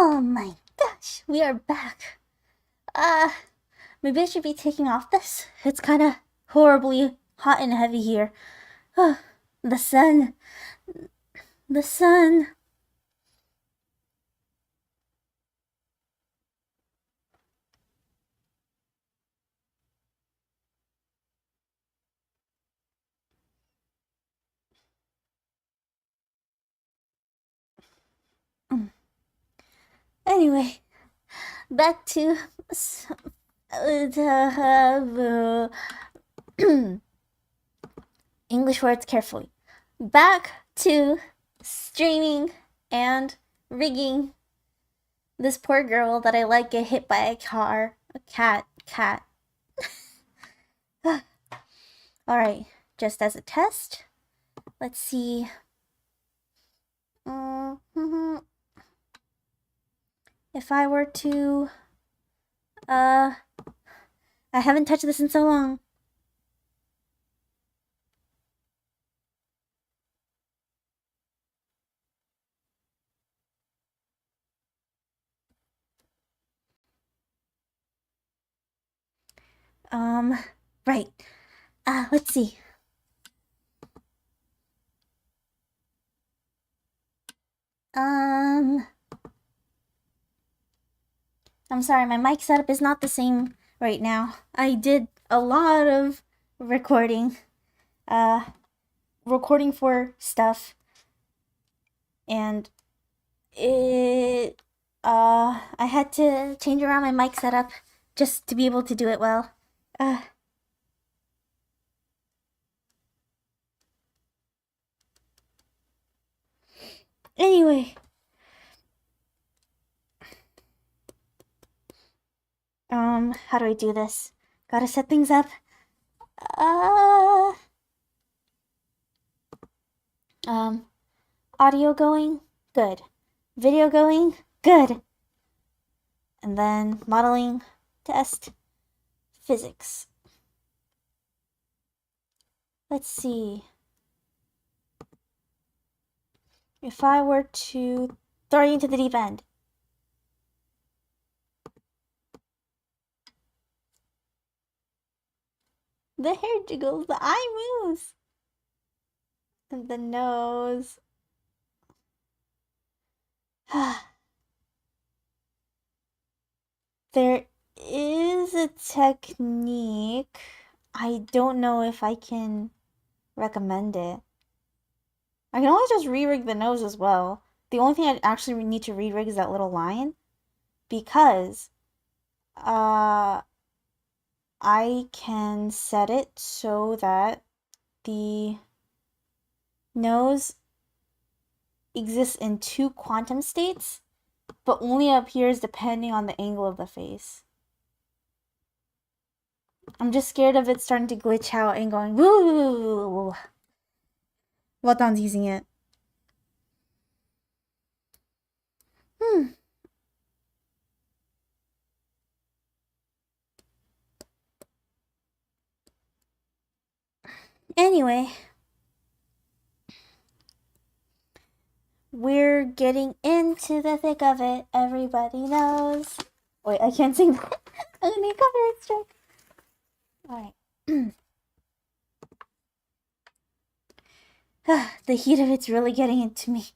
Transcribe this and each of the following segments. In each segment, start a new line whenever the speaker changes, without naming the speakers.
Oh my gosh, we are back. Maybe I should be taking off this. It's kind of horribly hot and heavy here. The sun. The sun. Anyway, back to English words carefully. Back to streaming and rigging this poor girl that I let get hit by a car. A cat. Alright, just as a test, let's see. If I were to, I haven't touched this in so long. Right. Let's see. I'm sorry, my mic setup is not the same right now. I did a lot of recording. Recording for stuff. And I had to change around my mic setup just to be able to do it well. Anyway. How do I do this? Gotta set things up. Audio going? Good. Video going? Good. And then modeling, test, physics. Let's see. If I were to throw you into the deep end. The hair jiggles, the eye moves. And the nose. There is a technique. I don't know if I can recommend it. I can always just re-rig the nose as well. The only thing I actually need to re-rig is that little line. Because I can set it so that the nose exists in two quantum states, but only appears depending on the angle of the face. I'm just scared of it starting to glitch out and going woo while Don's using it. Anyway, we're getting into the thick of it. Everybody knows. Wait, I can't sing that. I'm gonna get copyright strike. Alright. The heat of it's really getting into me.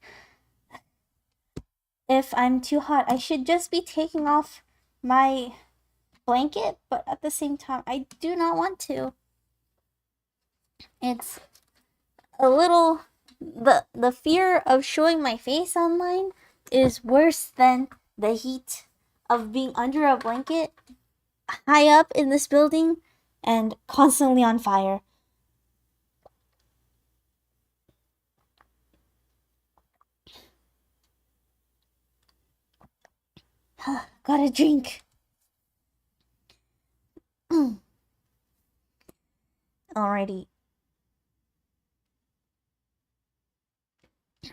If I'm too hot, I should just be taking off my blanket, but at the same time, I do not want to. It's a little... The fear of showing my face online is worse than the heat of being under a blanket high up in this building and constantly on fire. Gotta drink. Alrighty.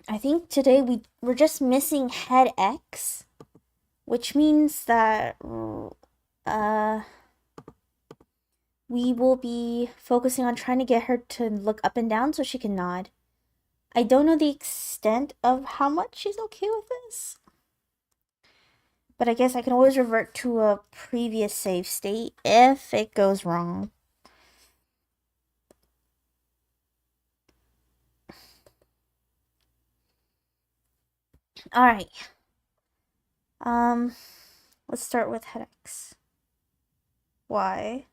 I think today we're just missing head X, which means that we will be focusing on trying to get her to look up and down so she can nod. I don't know the extent of how much she's okay with this, but I guess I can always revert to a previous save state if it goes wrong. Alright. Let's start with head X. Y.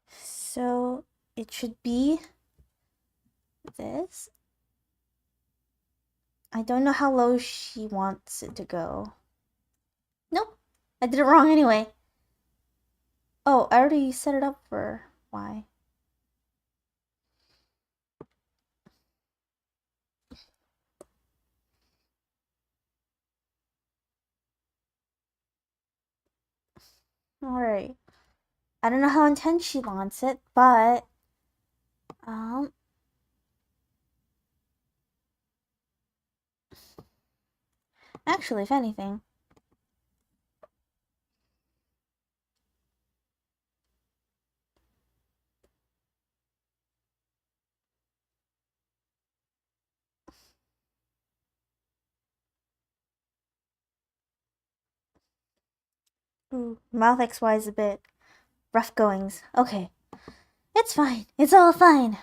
So it should be this. I don't know how low she wants it to go. Nope. I did it wrong anyway. Oh, I already set it up for Y. Alright. I don't know how intense she wants it, but actually, if anything, ooh, mouth XY is a bit rough goings. Okay. It's fine. It's all fine.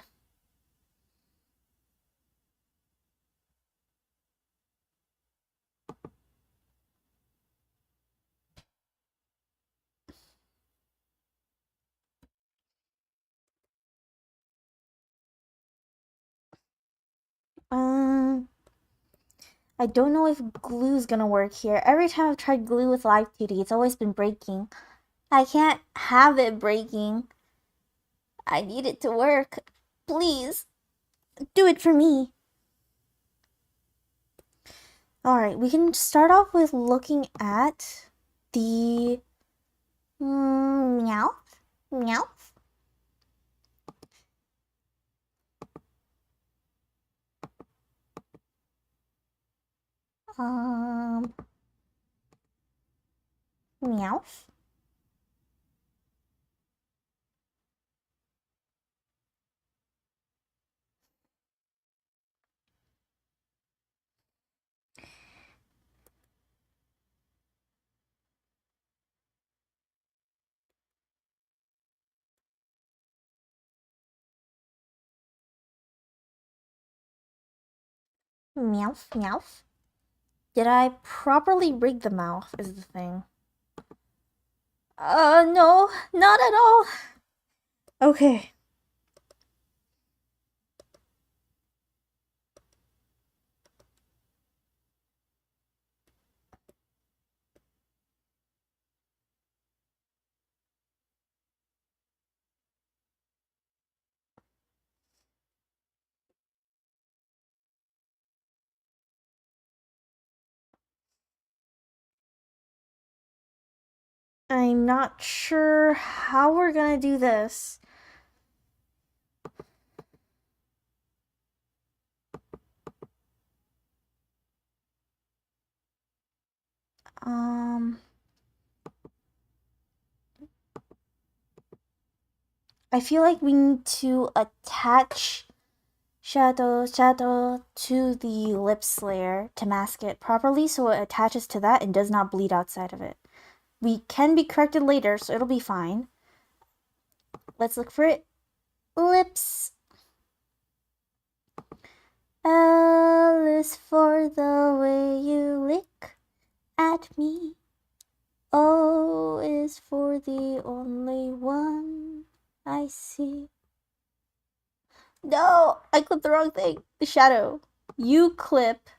I don't know if glue's gonna work here. Every time I've tried glue with Live 2D, it's always been breaking. I can't have it breaking. I need it to work. Please, do it for me. Alright, we can start off with looking at the meow. Meow. Um, meow. Meow. Meow. Did I properly rig the mouth is the thing. No, not at all. Okay. I'm not sure how we're gonna do this. I feel like we need to attach shadow to the lips layer to mask it properly so it attaches to that and does not bleed outside of it. We can be corrected later, so it'll be fine. Let's look for it. Lips. L is for the way you lick at me. O is for the only one I see. No, I clipped the wrong thing. The shadow. You clip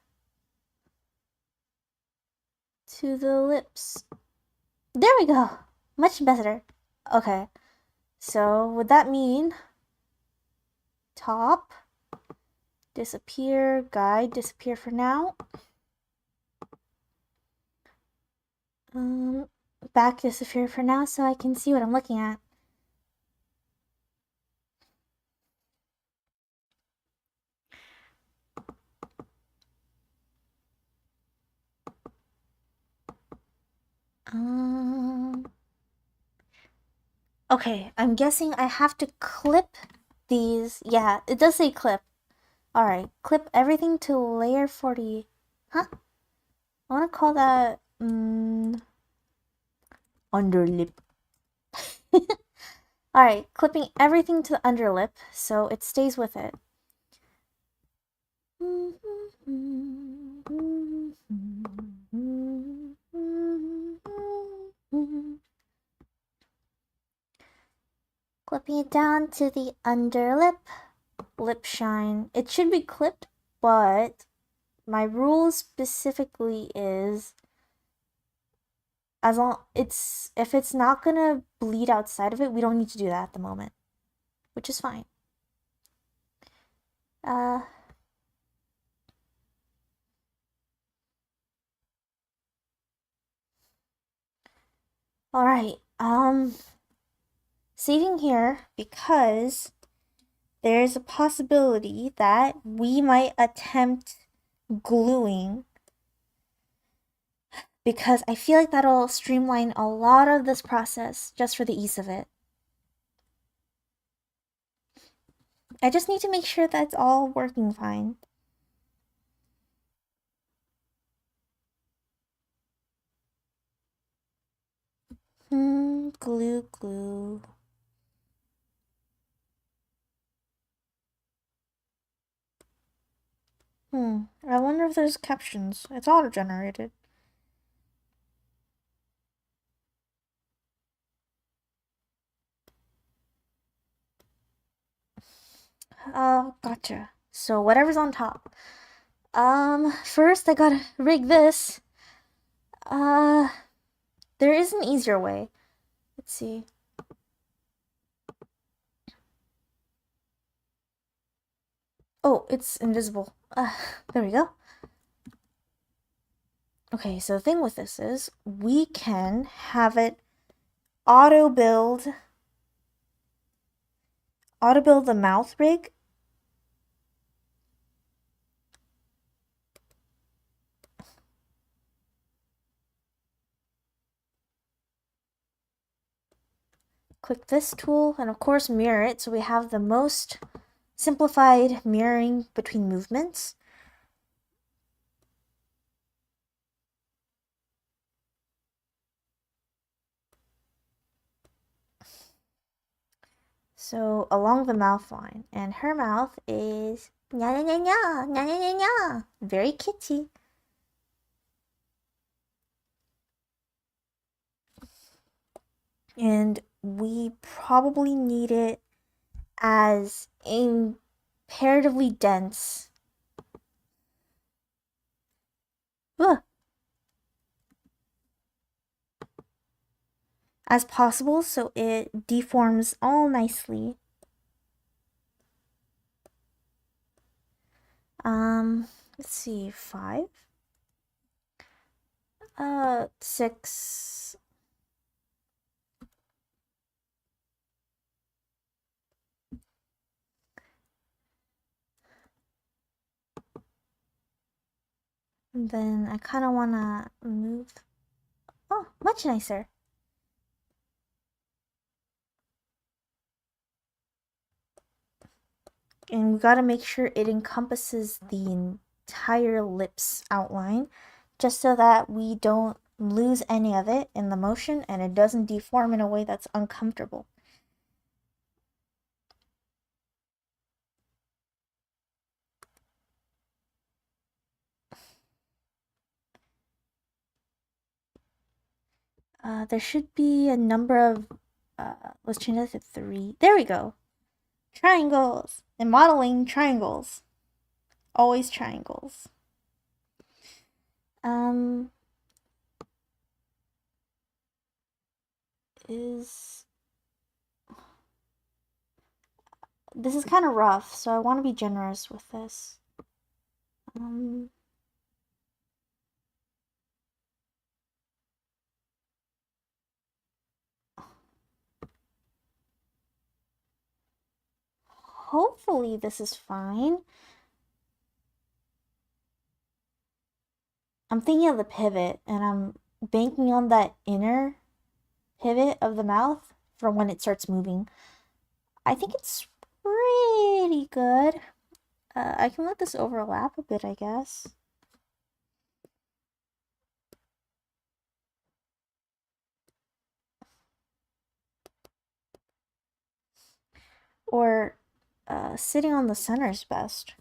to the lips. There we go. Much better. Okay. So would that mean top, disappear, guide, disappear for now. Back disappear for now so I can see what I'm looking at. Okay, I'm guessing I have to clip these. Yeah, it does say clip. Alright, clip everything to layer 40. Huh? I want to call that underlip. Alright, clipping everything to the underlip so it stays with it. Clipping it down to the underlip. Lip shine. It should be clipped, but my rule specifically is if it's not gonna bleed outside of it, we don't need to do that at the moment, which is fine. All right. Saving here because there's a possibility that we might attempt gluing because I feel like that'll streamline a lot of this process just for the ease of it. I just need to make sure that's all working fine. Glue, glue. I wonder if there's captions. It's auto-generated. Gotcha. So whatever's on top. First I gotta rig this. There is an easier way. Let's see. Oh, it's invisible. There we go. Okay, so the thing with this is we can have it auto build the mouth rig. Click this tool and of course mirror it so we have the most simplified mirroring between movements. So along the mouth line, and her mouth is nya nya nya nya nya nya nya nya, very kitty. And we probably need it as imperatively dense. Ugh. As possible so it deforms all nicely. Let's see, 5, 6. And then I kind of want to move. Oh, much nicer. And we got to make sure it encompasses the entire lips outline, just so that we don't lose any of it in the motion and it doesn't deform in a way that's uncomfortable. There should be a number of, let's change that to 3. There we go. Triangles. In modeling, triangles. Always triangles. This is kind of rough, so I want to be generous with this. Hopefully this is fine. I'm thinking of the pivot, and I'm banking on that inner pivot of the mouth for when it starts moving. I think it's pretty good. I can let this overlap a bit, I guess. Or sitting on the center is best.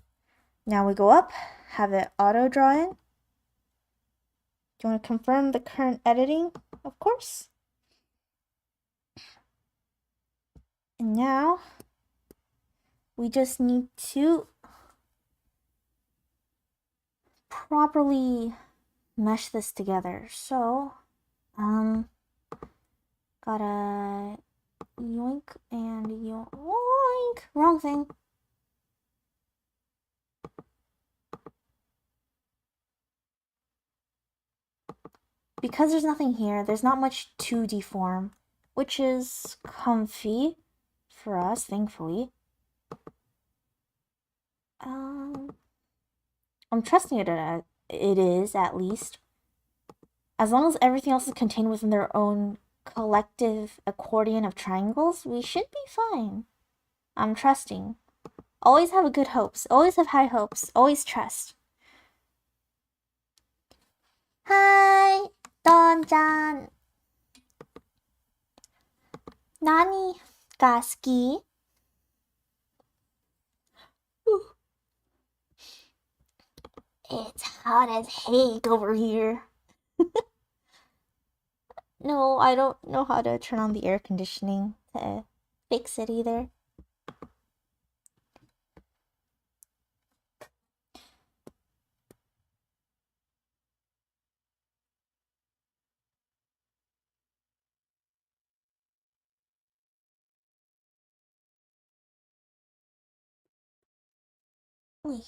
Now we go up, have it auto draw in. Do you want to confirm the current editing? Of course. And now we just need to properly mesh this together. So, gotta yoink and yoink. Wrong thing. Because there's nothing here, there's not much to deform, which is comfy for us, thankfully. I'm trusting it is, at least. As long as everything else is contained within their own collective accordion of triangles, we should be fine. I'm trusting. Always have good hopes. Always have high hopes. Always trust. Hi, Don-chan. Nani ga suki? It's hot as heck over here. No, I don't know how to turn on the air conditioning to fix it either. Oy.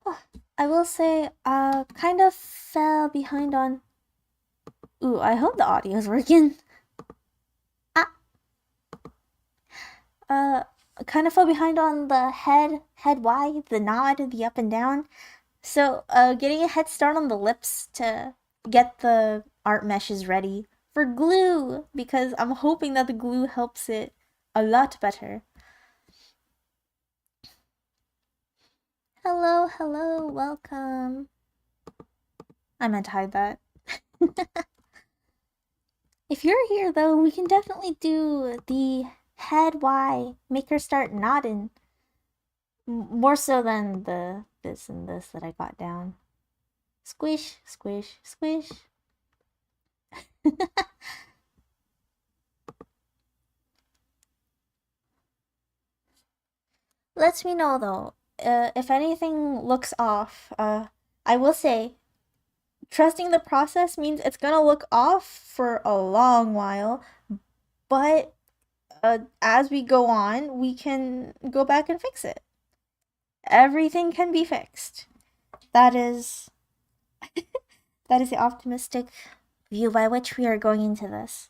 Oh, I will say, kind of fell behind on. Ooh, I hope the audio is working. Ah, uh, kind of fell behind on the head wide, the nod, the up and down. So, getting a head start on the lips to get the art meshes ready for glue, because I'm hoping that the glue helps it a lot better. Hello, hello, welcome. I meant to hide that. If you're here, though, we can definitely do the head Y, make her start nodding. More so than the this and this that I got down. Squish, squish, squish. Let me know though, if anything looks off. I will say, trusting the process means it's gonna look off for a long while, but as we go on, we can go back and fix it. Everything can be fixed. That is that is the optimistic view by which we are going into this.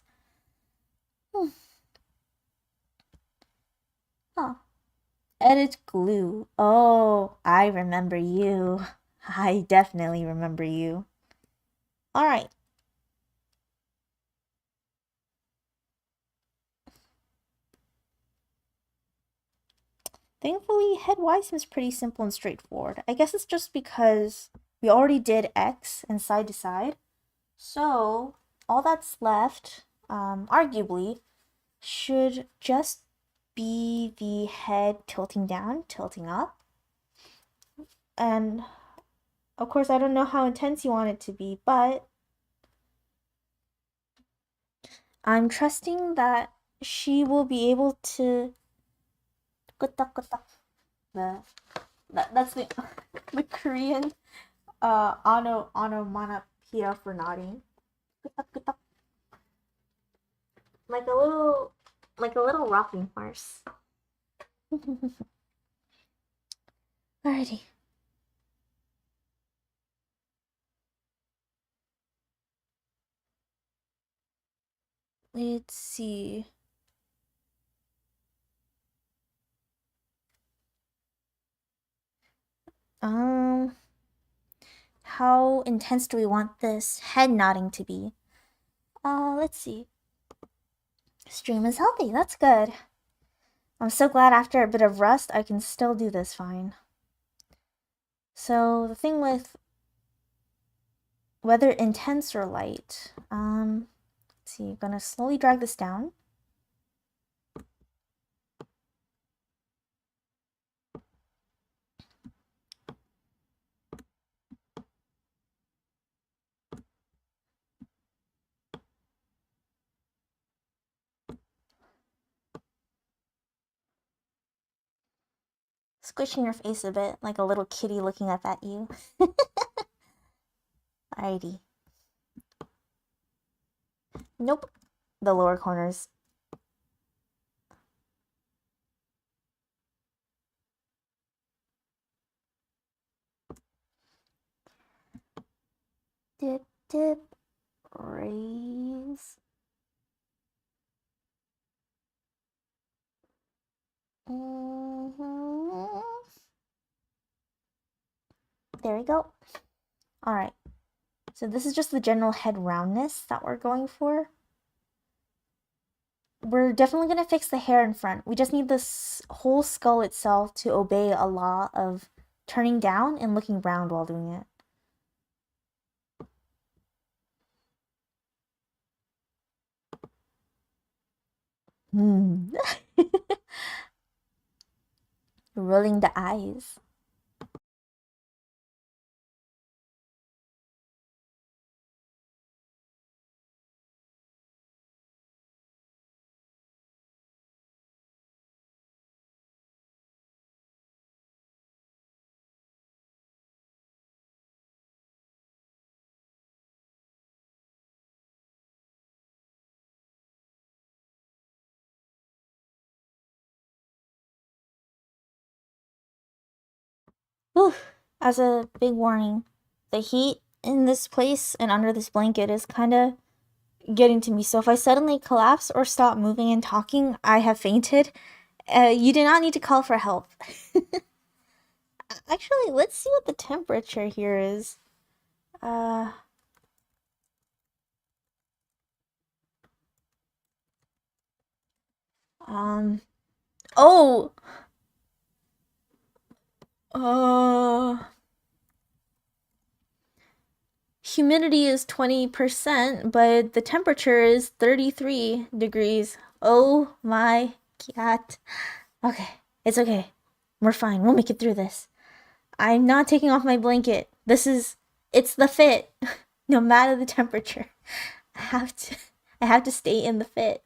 Oh, edit glue. Oh, I remember you. I definitely remember you. All right. Thankfully, head Y seems pretty simple and straightforward. I guess it's just because we already did X and side to side. So, all that's left, arguably, should just be the head tilting down, tilting up. And, of course, I don't know how intense you want it to be, but I'm trusting that she will be able to... The, that's the, the Korean onomatopoeia for nodding. Like a little rocking horse. Alrighty. Let's see. How intense do we want this head nodding to be? Let's see. Stream is healthy, that's good. I'm so glad after a bit of rust, I can still do this fine. So, the thing with whether intense or light, let's see, I'm gonna slowly drag this down. Squishing your face a bit, like a little kitty looking up at you. Alrighty. Nope. The lower corners. Dip, dip, raise. There we go. Alright. So this is just the general head roundness that we're going for. We're definitely going to fix the hair in front. We just need this whole skull itself to obey a law of turning down and looking round while doing it. Rolling the eyes. Whew. As a big warning, the heat in this place and under this blanket is kind of getting to me. So if I suddenly collapse or stop moving and talking, I have fainted. You do not need to call for help. Actually, let's see what the temperature here is. Uh, um, oh, uh, humidity is 20%, but the temperature is 33 degrees. Oh my god. Okay, it's okay. We're fine. We'll make it through this. I'm not taking off my blanket. It's the fit. No matter the temperature. I have to, I have to stay in the fit.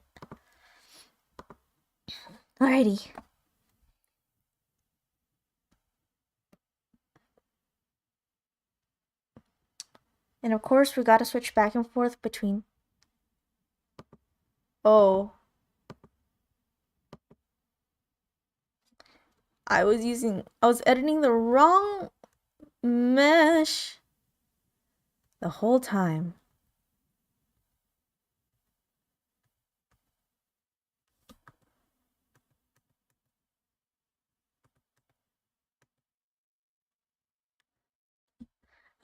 Alrighty. And of course, we gotta switch back and forth between. Oh. I was editing the wrong mesh the whole time.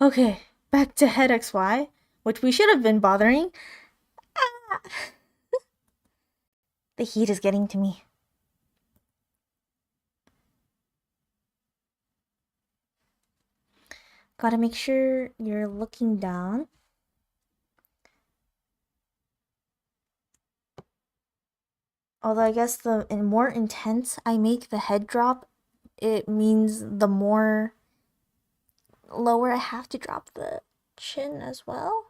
Okay, back to head XY, which we should have been bothering. Ah. The heat is getting to me. Gotta make sure you're looking down. Although I guess the more intense I make the head drop, it means the more lower I have to drop the chin as well.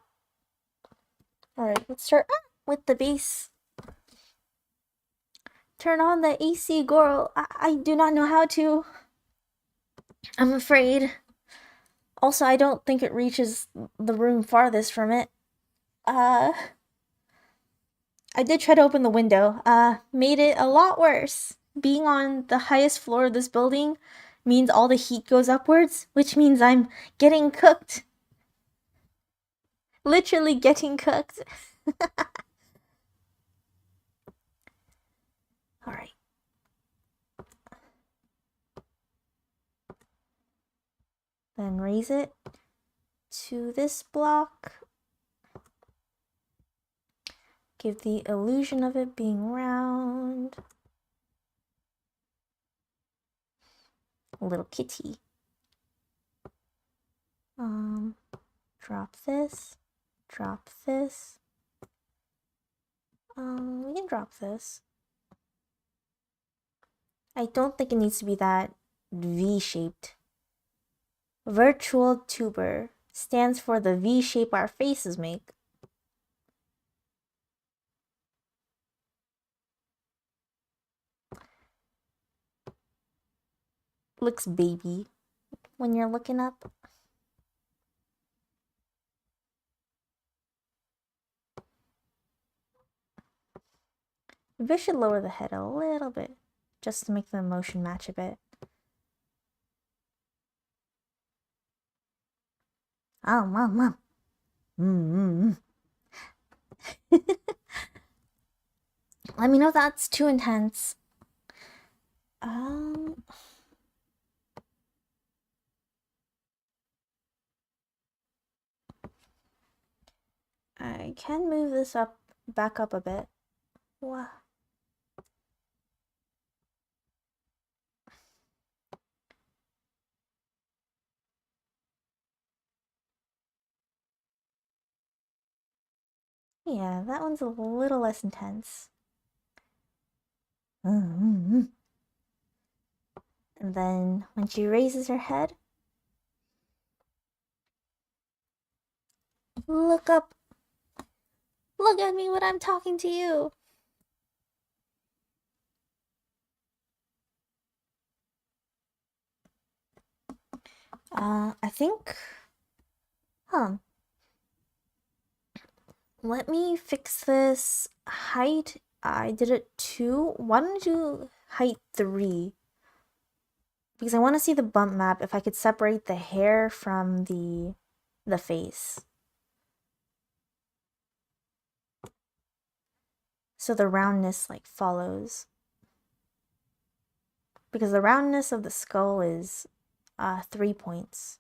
Alright, let's start with the base. Turn on the AC, girl. I do not know how to. I'm afraid. Also, I don't think it reaches the room farthest from it. I did try to open the window. Made it a lot worse. Being on the highest floor of this building means all the heat goes upwards, which means I'm getting cooked. Literally getting cooked. Alright. Then raise it to this block. Give the illusion of it being round. A little kitty. Drop this. Drop this. We can drop this. I don't think it needs to be that V-shaped. Virtual tuber stands for the V shape our faces make. Looks baby when you're looking up. Maybe I should lower the head a little bit just to make the motion match a bit. Oh, mom. Let me know if that's too intense. I can move this back up a bit. Wow. Yeah, that one's a little less intense. And then when she raises her head, look up. Look at me when I'm talking to you. I think, let me fix this height. I did it 2. Why don't you do height 3? because I want to see the bump map if I could separate the hair from the face. So the roundness like follows. Because the roundness of the skull is 3 points.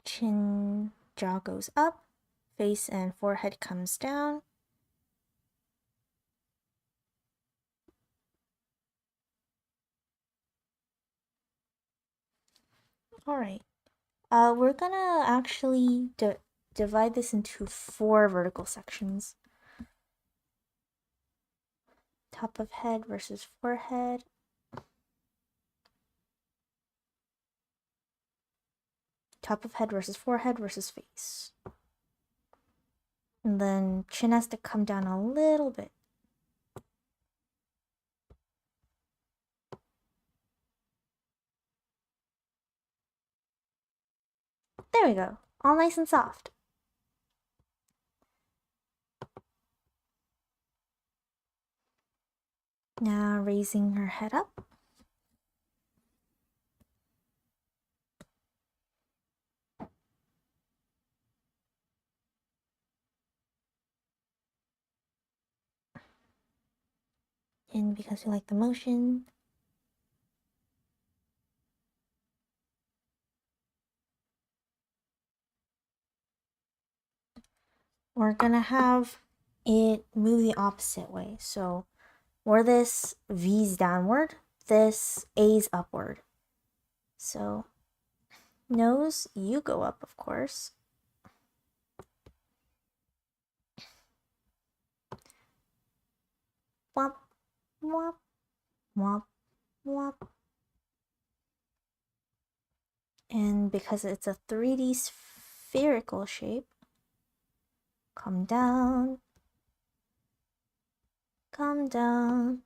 Chin, jaw goes up, face and forehead comes down. Alright, we're gonna actually divide this into 4 vertical sections. Top of head versus forehead. Top of head versus forehead versus face. And then chin has to come down a little bit. There we go. All nice and soft. Now raising her head up. And because we like the motion, we're gonna have it move the opposite way. So where this V's downward, this A's upward. So nose, you go up, of course. Wop, wop, wop, wop. And because it's a 3D spherical shape, come down, come down.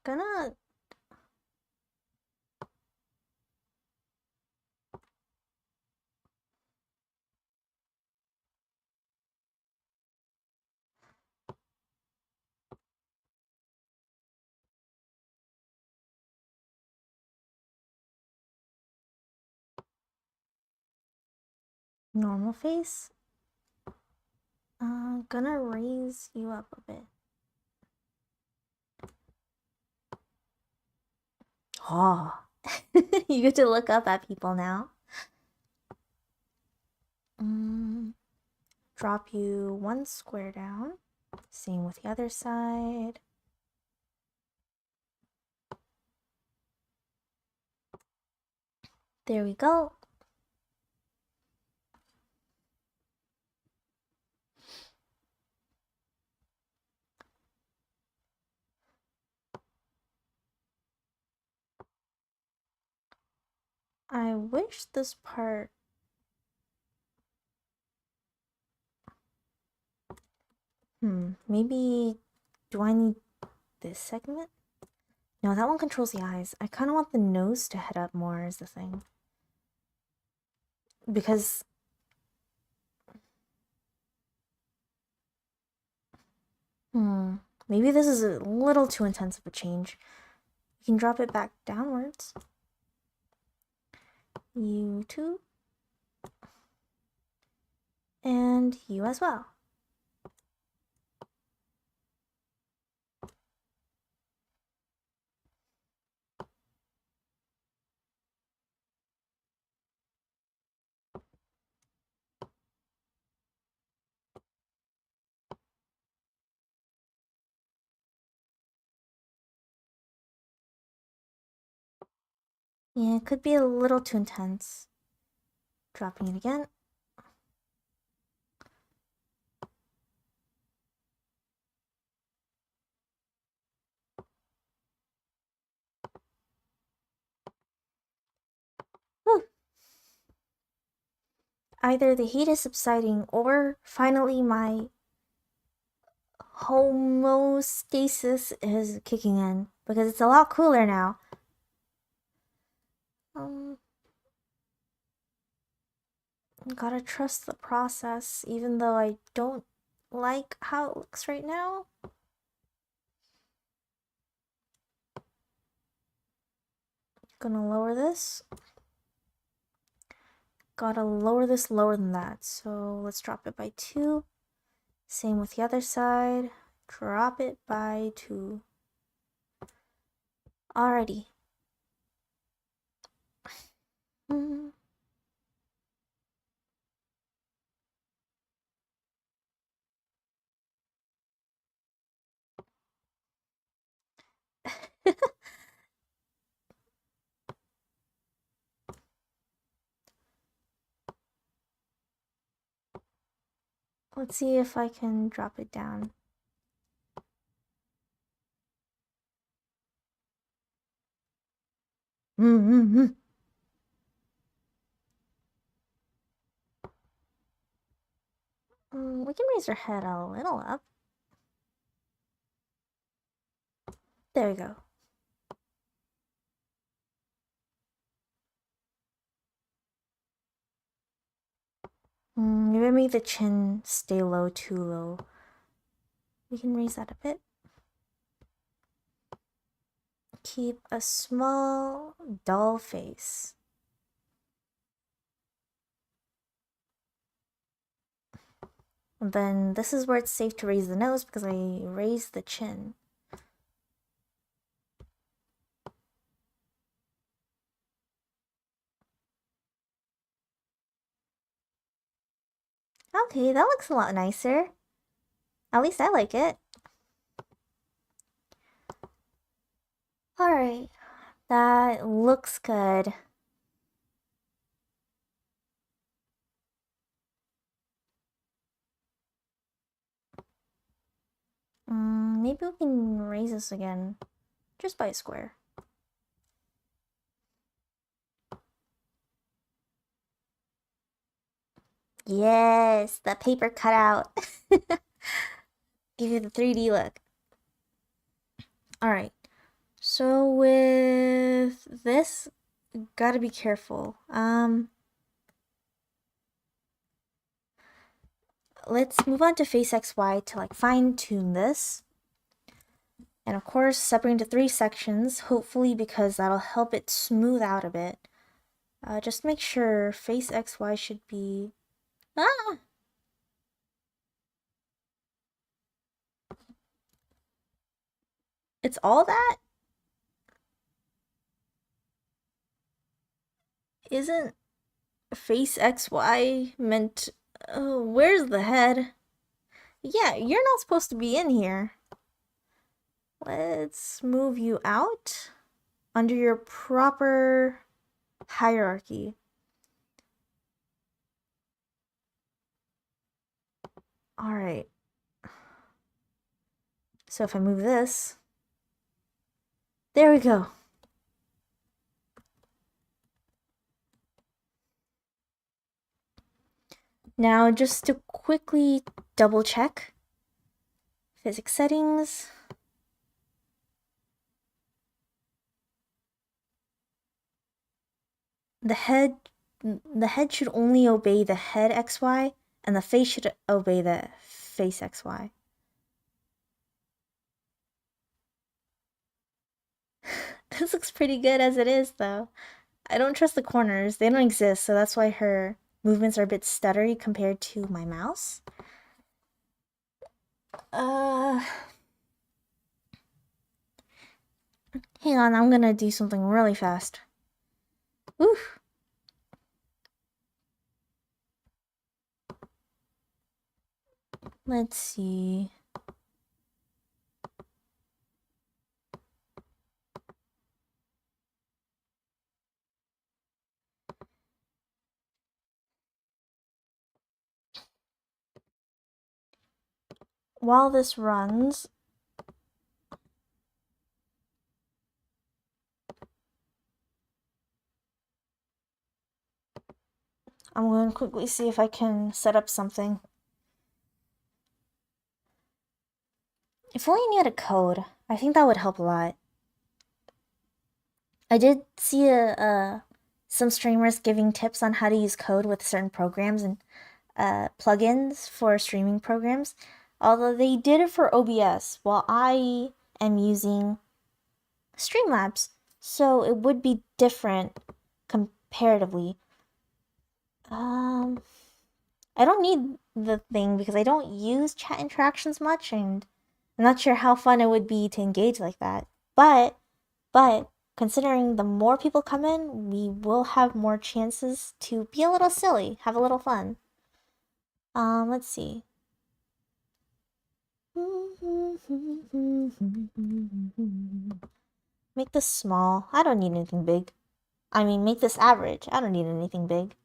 Gonna normal face. Gonna raise you up a bit. Oh, you get to look up at people now. Drop you 1 square down. Same with the other side. There we go. I wish this part... maybe... Do I need this segment? No, that one controls the eyes. I kind of want the nose to head up more is the thing. Because... maybe this is a little too intense of a change. You can drop it back downwards. You too. And you as well. Yeah, it could be a little too intense. Dropping it again. either the heat is subsiding or finally my homeostasis is kicking in because it's a lot cooler now. Gotta trust the process even though I don't like how it looks right now. Gonna lower this. Gotta lower this lower than that. So let's drop it by 2. Same with the other side. Drop it by 2. Alrighty. Let's see if I can drop it down. We can raise her head a little up. There we go. Maybe make the chin stay low, too low. We can raise that a bit. Keep a small, dull face. And then this is where it's safe to raise the nose because I raised the chin. Okay, that looks a lot nicer. At least I like it. Alright, that looks good. Maybe we can raise this again, just by a square. Yes, the paper cutout. Give you the 3D look. Alright, so with this, gotta be careful. Let's move on to face XY to like fine tune this. And of course, separate into 3 sections, hopefully because that'll help it smooth out a bit. Just make sure face XY should be... Ah! It's all that? Isn't face XY meant... where's the head? Yeah, you're not supposed to be in here. Let's move you out under your proper hierarchy. Alright. So if I move this... There we go. Now, just to quickly double check, physics settings. The head should only obey the head XY, and the face should obey the face XY. This looks pretty good as it is, though. I don't trust the corners. They don't exist, so that's why her movements are a bit stuttery compared to my mouse. Hang on, I'm gonna do something really fast. Oof. Let's see. While this runs, I'm going to quickly see if I can set up something. If only I knew how to code, I think that would help a lot. I did see some streamers giving tips on how to use code with certain programs and plugins for streaming programs, although they did it for OBS while I am using Streamlabs, so it would be different comparatively. I don't need the thing because I don't use chat interactions much, and I'm not sure how fun it would be to engage like that. But considering the more people come in, we will have more chances to be a little silly, have a little fun. Let's see. Make this small. I don't need anything big. I mean, make this average. I don't need anything big.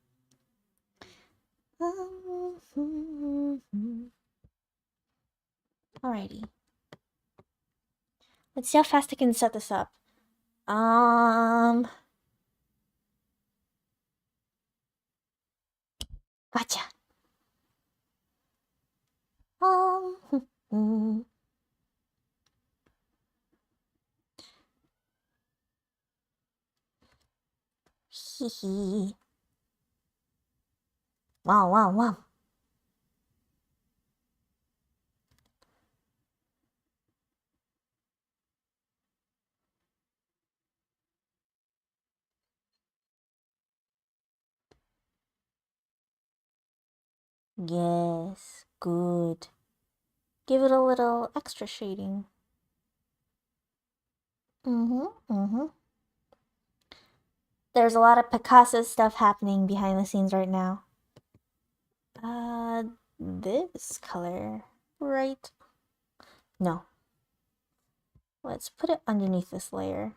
Alrighty. Let's see how fast I can set this up. Gotcha. Hee hee. Wow, wow, wow. Yes, good. Give it a little extra shading. There's a lot of Picasso stuff happening behind the scenes right now. This color, right? No. Let's put it underneath this layer.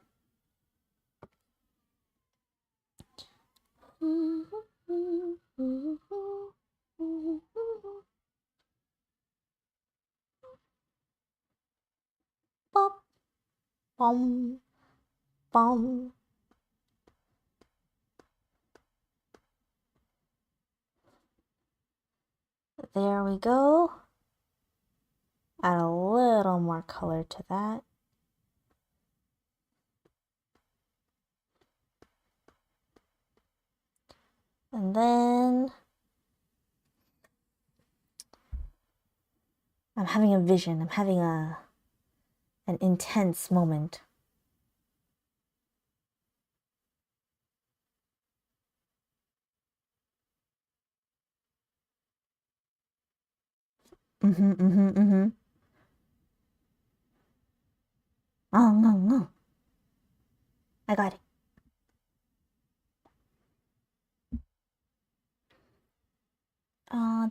Bop, bom, bom. There we go. Add a little more color to that. And then I'm having a vision. I'm having an intense moment. Oh, no. I got it.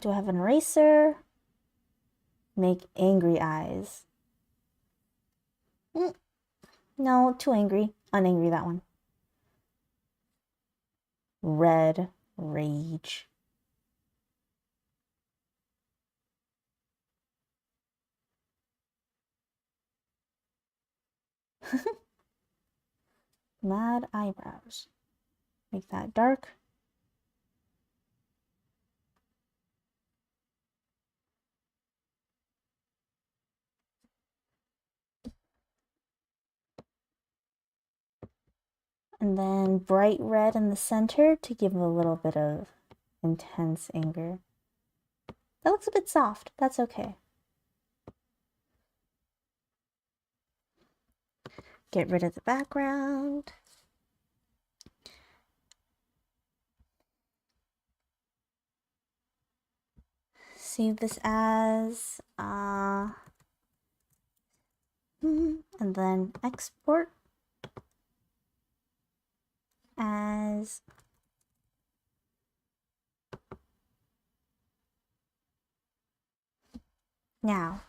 Do I have an eraser? Make angry eyes. No, too angry. Unangry, that one. Red rage. Mad eyebrows. Make that dark. And then bright red in the center to give a little bit of intense anger. That looks a bit soft. That's okay. Get rid of the background. Save this as and then export as now.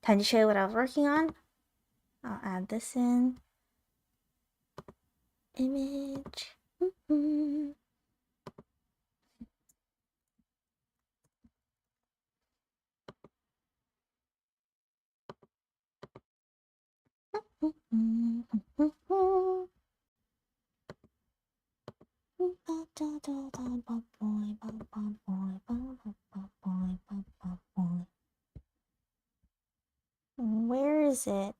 Time to show you what I was working on. I'll add this in. Image. Where is it?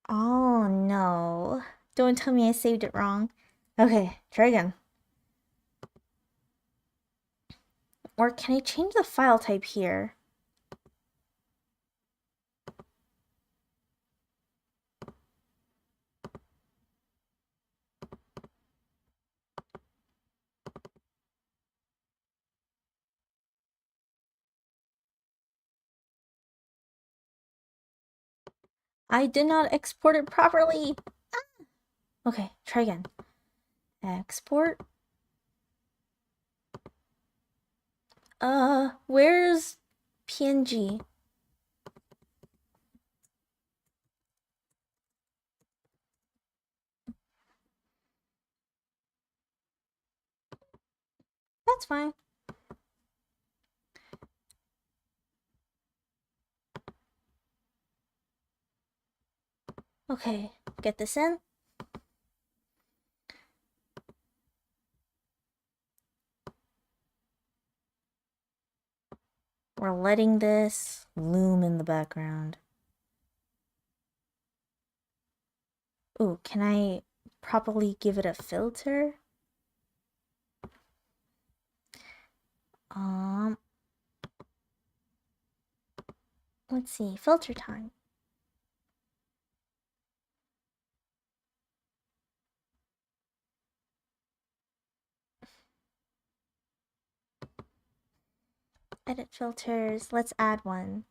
Oh no. Don't tell me I saved it wrong. Okay, try again. Or can I change the file type here? I did not export it properly. Okay, try again. Export. Where's PNG? That's fine. Okay, get this in. We're letting this loom in the background. Ooh, can I properly give it a filter? Let's see, filter time. Edit filters, let's add one.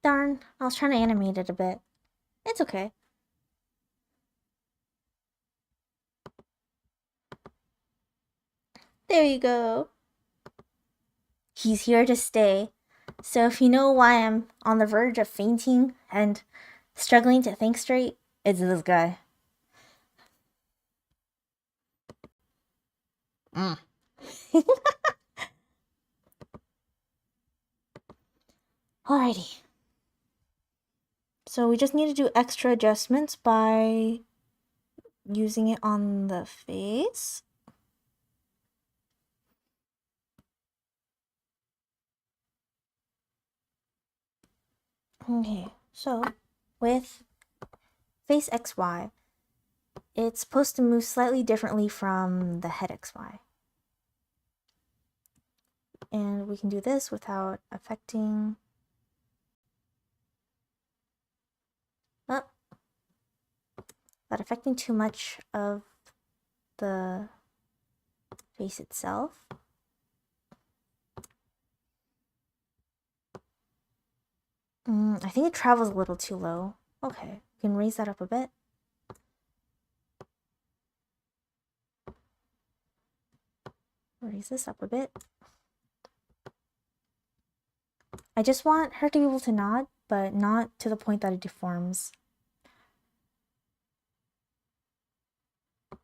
Darn, I was trying to animate it a bit. It's okay. There you go. He's here to stay. So if you know why I'm on the verge of fainting and struggling to think straight, it's this guy. Alrighty. So we just need to do extra adjustments by using it on the face. Okay, so with face XY, it's supposed to move slightly differently from the head XY. And we can do this without affecting... without affecting too much of the face itself. I think it travels a little too low. Okay, we can raise that up a bit. Raise this up a bit. I just want her to be able to nod, but not to the point that it deforms.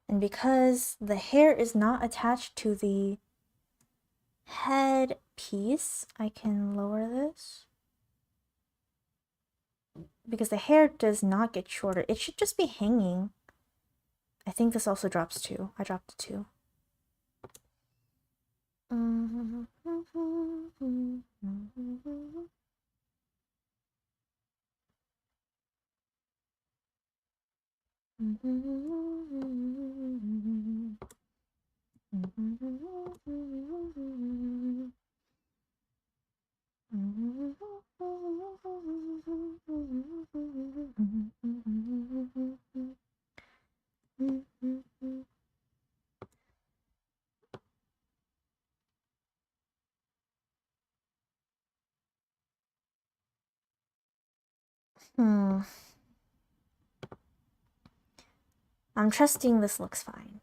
And because the hair is not attached to the head piece, I can lower this. Because the hair does not get shorter. It should just be hanging. I think this also drops too. I dropped it too. I'm trusting this looks fine.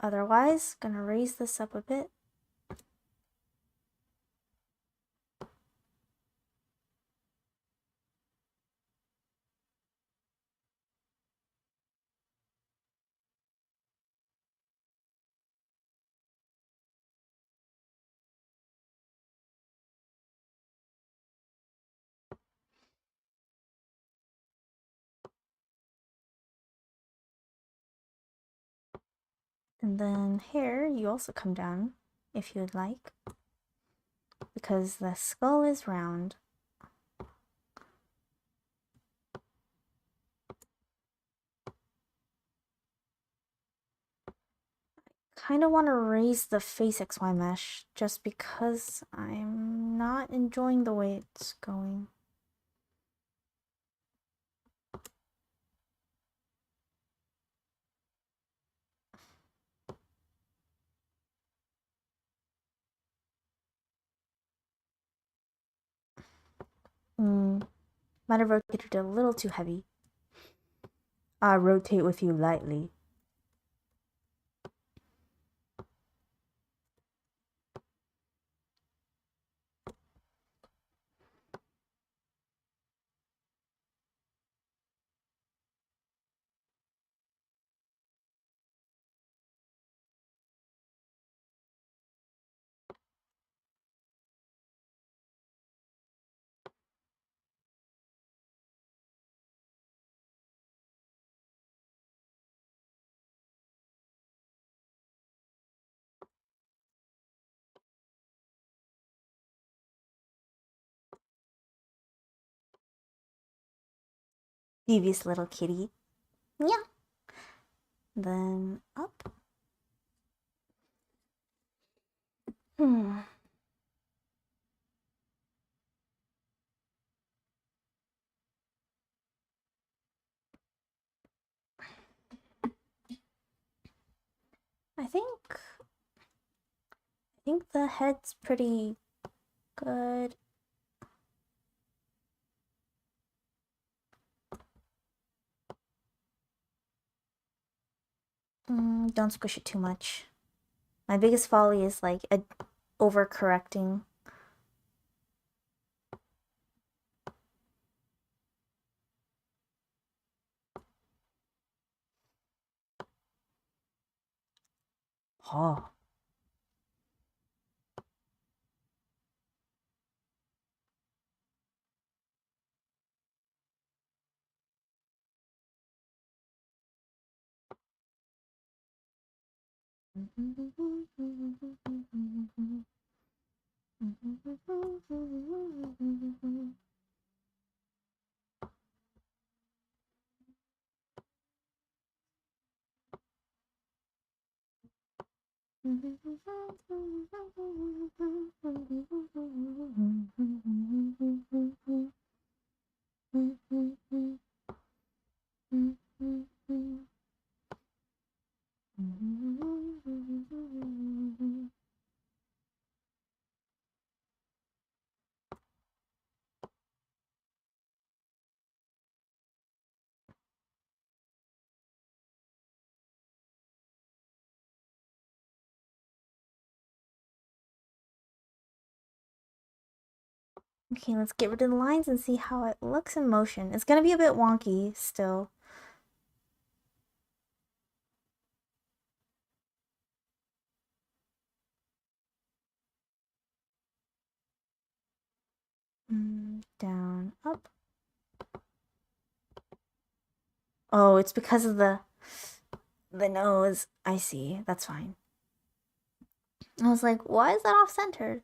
Otherwise, gonna raise this up a bit. And then hair, you also come down if you would like, because the skull is round. Kind of want to raise the face XY mesh just because I'm not enjoying the way it's going. Might have rotated a little too heavy. I'll rotate with you lightly. Devious little kitty. Yeah. Then up. I think the head's pretty good. Don't squish it too much. My biggest folly is like overcorrecting. Oh. Okay, let's get rid of the lines and see how it looks in motion. It's gonna be a bit wonky still. Down, up. Oh, it's because of the nose. I see. That's fine. I was like, why is that off-centered?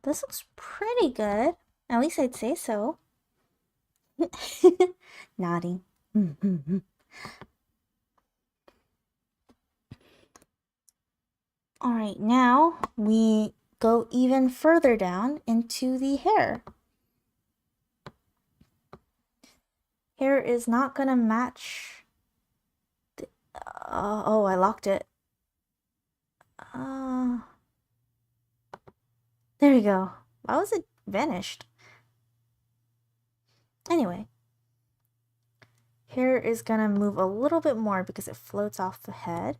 This looks pretty good. At least I'd say so. Nodding. Alright, now we go even further down into the hair. Hair is not gonna match. Oh, I locked it. There we go. Why was it vanished? Anyway, is gonna move a little bit more because it floats off the head.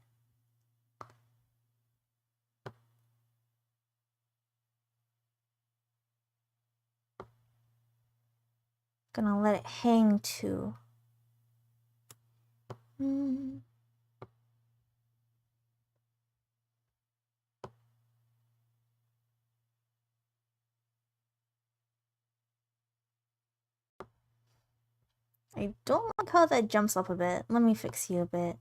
Gonna let it hang too. I don't like how that jumps up a bit. Let me fix you a bit.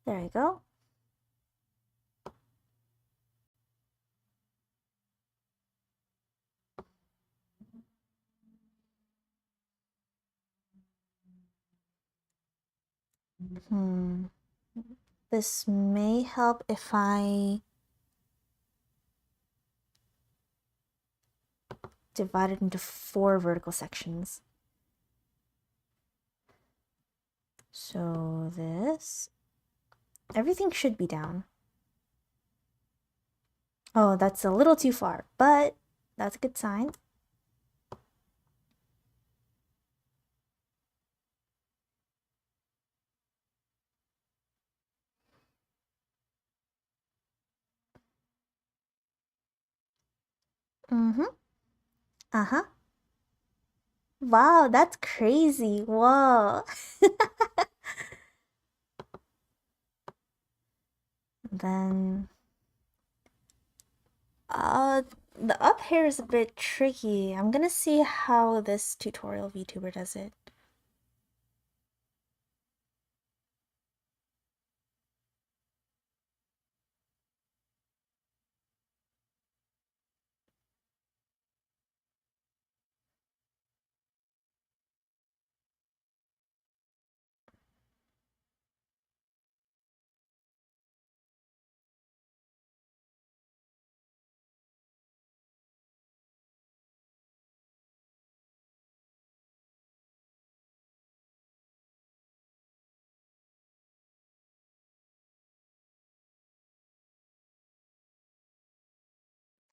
There you go. This may help if I divide it into 4 vertical sections. So this, everything should be down. Oh, that's a little too far, but that's a good sign. Uh-huh. Wow, that's crazy. Whoa. Then the up hair is a bit tricky. I'm gonna see how this tutorial VTuber does it.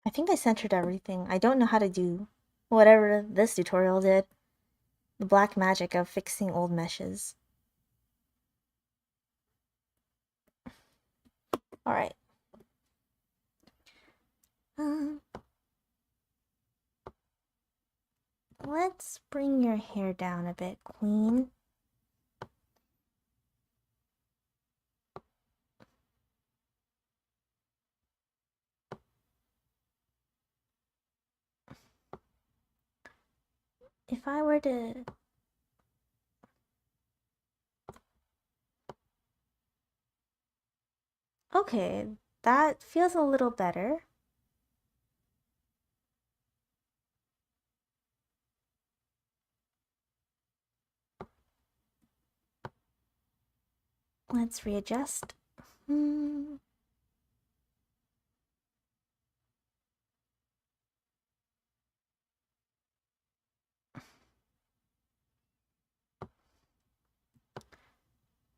I think I centered everything. I don't know how to do whatever this tutorial did. The black magic of fixing old meshes. Alright. Let's bring your hair down a bit, Queen. If I were to... Okay, that feels a little better. Let's readjust.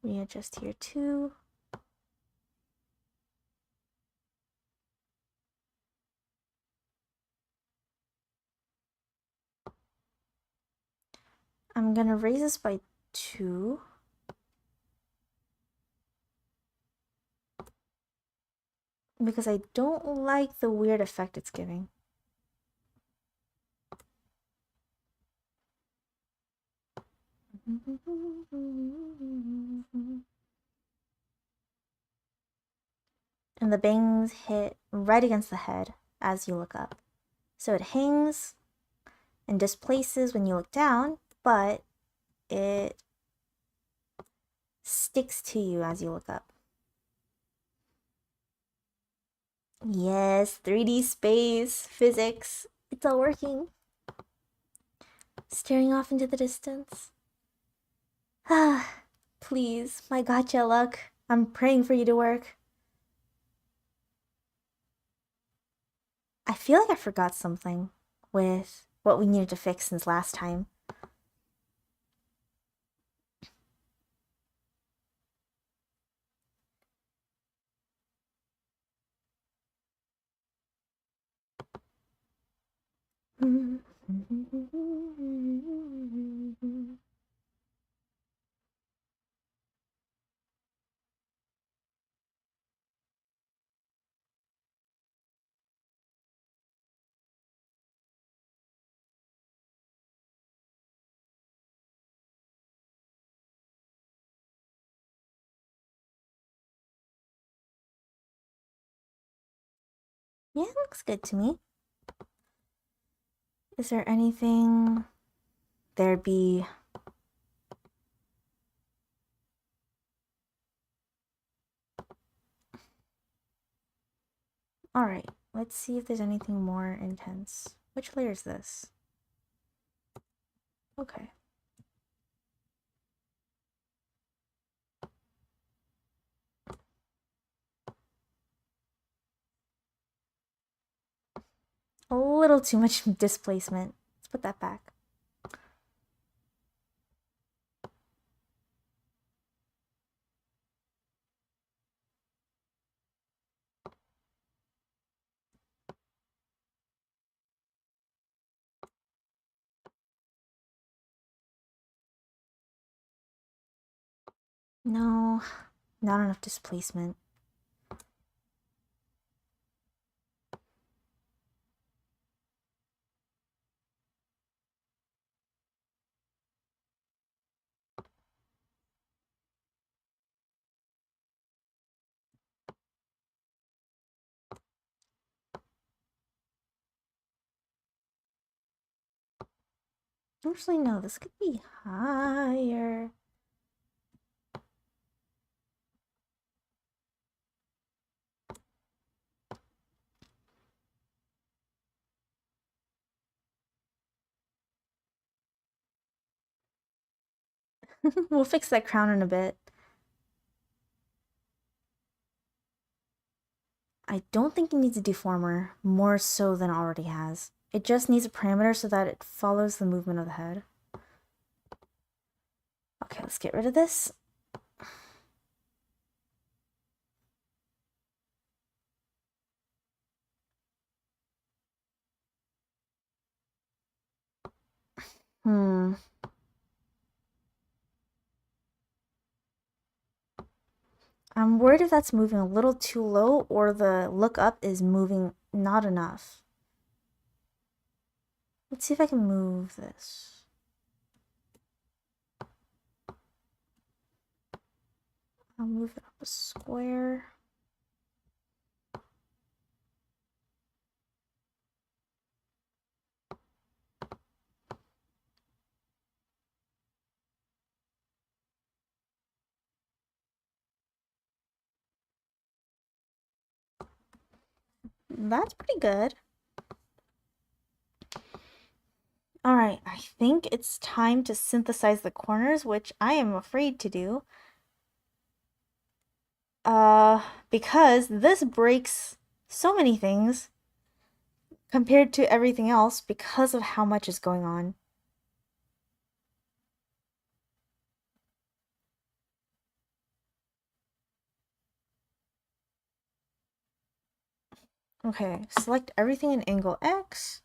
Readjust here too. I'm gonna raise this by 2. Because I don't like the weird effect it's giving. And the bangs hit right against the head as you look up. So it hangs and displaces when you look down, but it sticks to you as you look up. Yes, 3D space, physics, it's all working. Staring off into the distance. Ah, please, my gotcha luck. I'm praying for you to work. I feel like I forgot something with what we needed to fix since last time. Yeah, it looks good to me. Is there anything there'd be... Alright, let's see if there's anything more intense. Which layer is this? Okay. A little too much displacement. Let's put that back. No, not enough displacement. Actually, no, this could be higher. We'll fix that crown in a bit. I don't think it needs a deformer, more so than it already has. It just needs a parameter so that it follows the movement of the head. Okay, let's get rid of this. I'm worried if that's moving a little too low or the look up is moving not enough. Let's see if I can move this. I'll move it up a square. That's pretty good. Alright, I think it's time to synthesize the corners, which I am afraid to do. Because this breaks so many things compared to everything else because of how much is going on. Okay, select everything in angle X.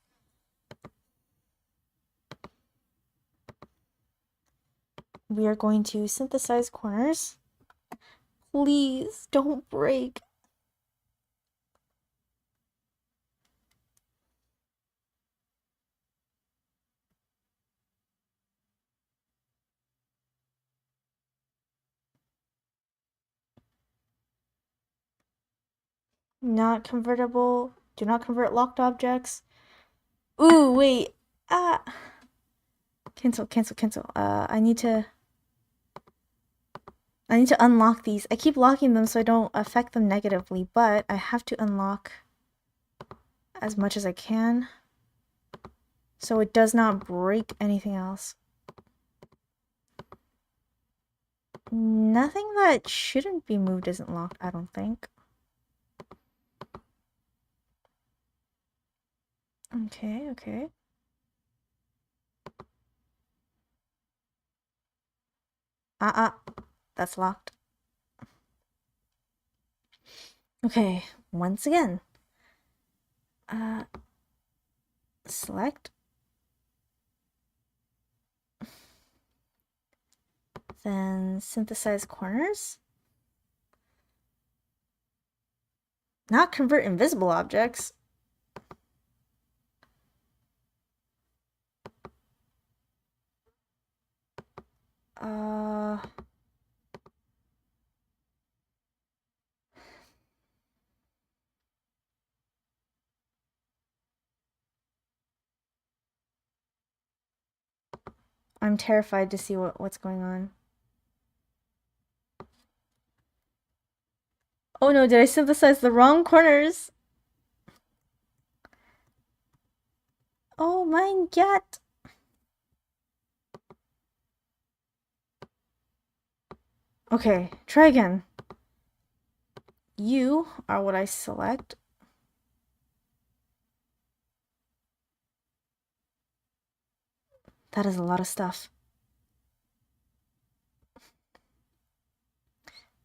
We are going to synthesize corners. Please don't break. Not convertible. Do not convert locked objects. Ooh, wait. Ah. Cancel, cancel, cancel. I need to unlock these. I keep locking them so I don't affect them negatively, but I have to unlock as much as I can so it does not break anything else. Nothing that shouldn't be moved isn't locked, I don't think. Okay, okay. That's locked. Okay, once again. Select. Then synthesize corners. Not convert invisible objects. Uh... I'm terrified to see what's going on. Oh no, did I synthesize the wrong corners? Oh mein Gott. Okay, try again. You are what I select. That is a lot of stuff.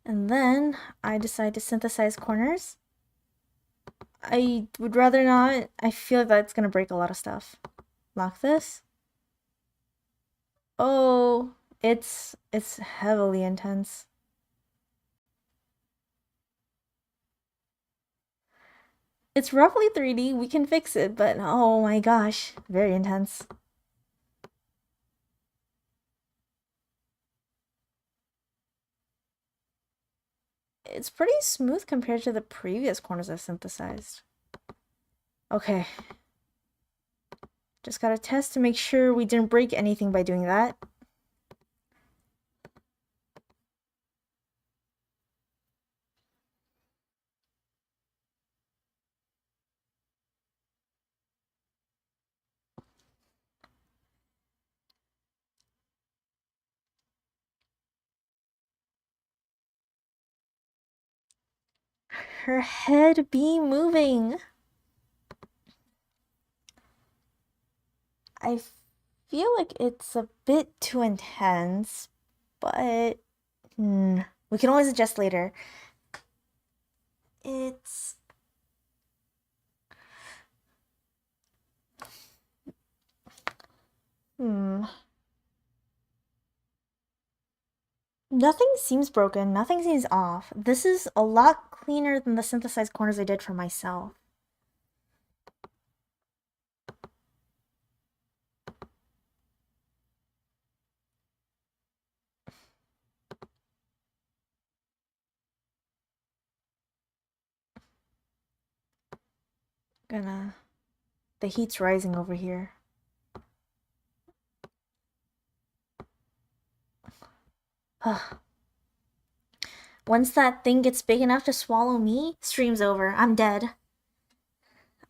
And then I decide to synthesize corners. I would rather not. I feel that's gonna break a lot of stuff. Lock this. Oh, it's heavily intense. It's roughly 3D. We can fix it, but oh my gosh, very intense. It's pretty smooth compared to the previous corners I've synthesized. Okay. Just gotta test to make sure we didn't break anything by doing that. Her head be moving. I feel like it's a bit too intense, but we can always adjust later. It's nothing seems broken, nothing seems off. This is a lot cleaner than the synthesized corners I did for myself. The heat's rising over here. Once that thing gets big enough to swallow me, stream's over. I'm dead.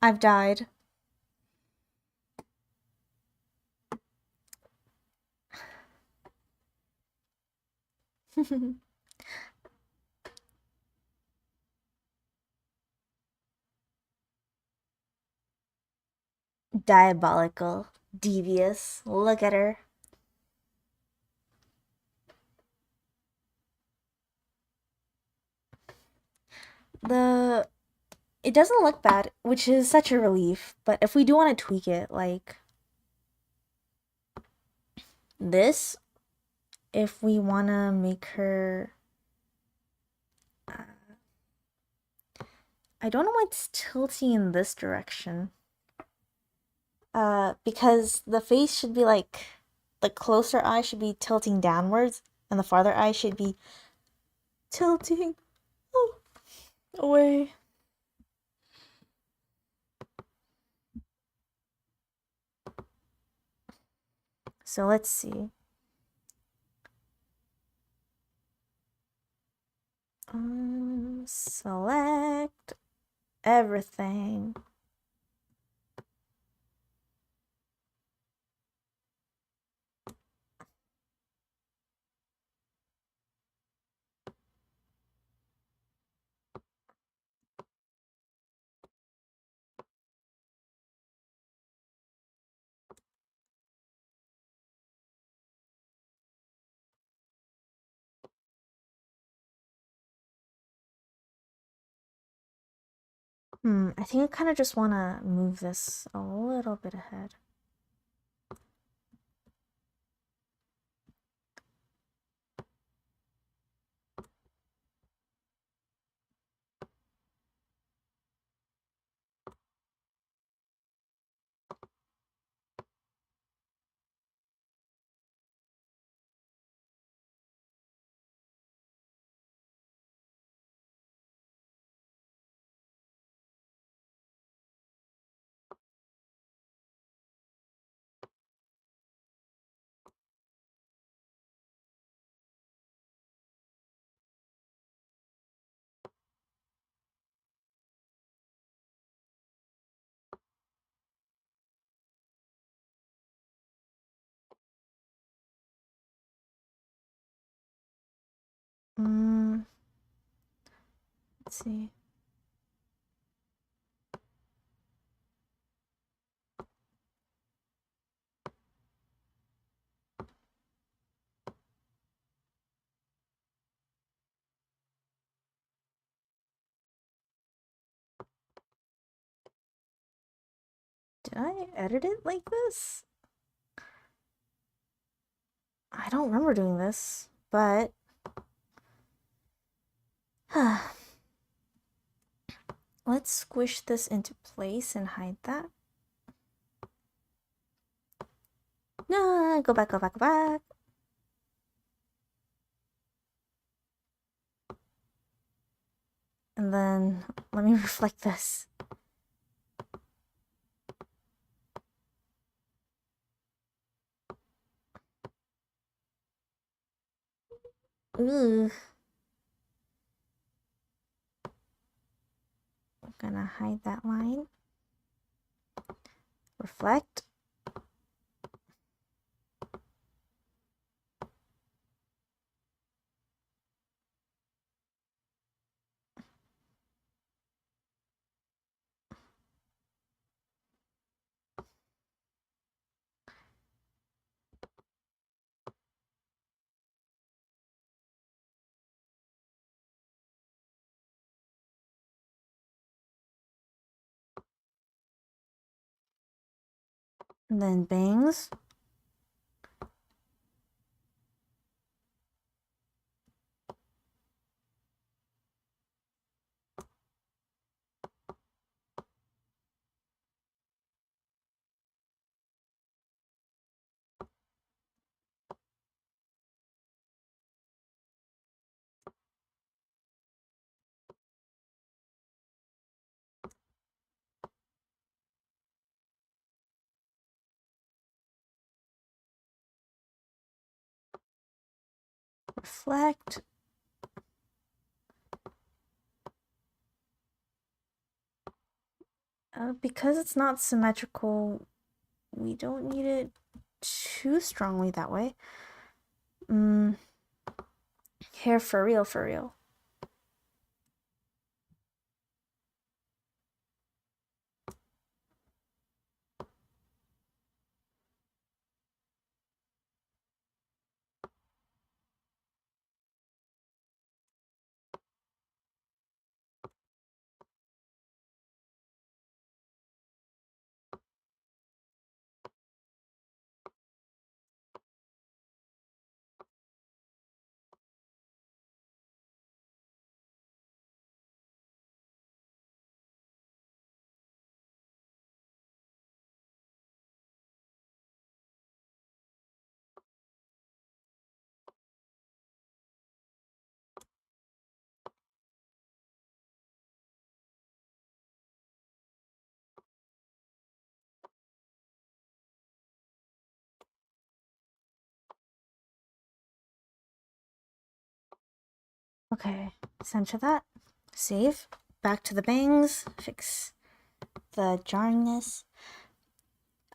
I've died. Diabolical. Devious. Look at her. It doesn't look bad, which is such a relief, but if we do want to tweak it, like this, if we want to make her I don't know why it's tilting in this direction. Because the face should be like, the closer eye should be tilting downwards, and the farther eye should be tilting away. So let's see. Select everything. I think I kind of just want to move this a little bit ahead.
Let's see. Did I edit it like this? I don't remember doing this, but let's squish this into place and hide that. No, go back, go back, go back. And then let me reflect this. Ooh. I'm gonna hide that line. Reflect. And then bangs. Reflect. Because it's not symmetrical, we don't need it too strongly that way. Hair for real, for real. Okay, center that. Save. Back to the bangs. Fix the jarringness.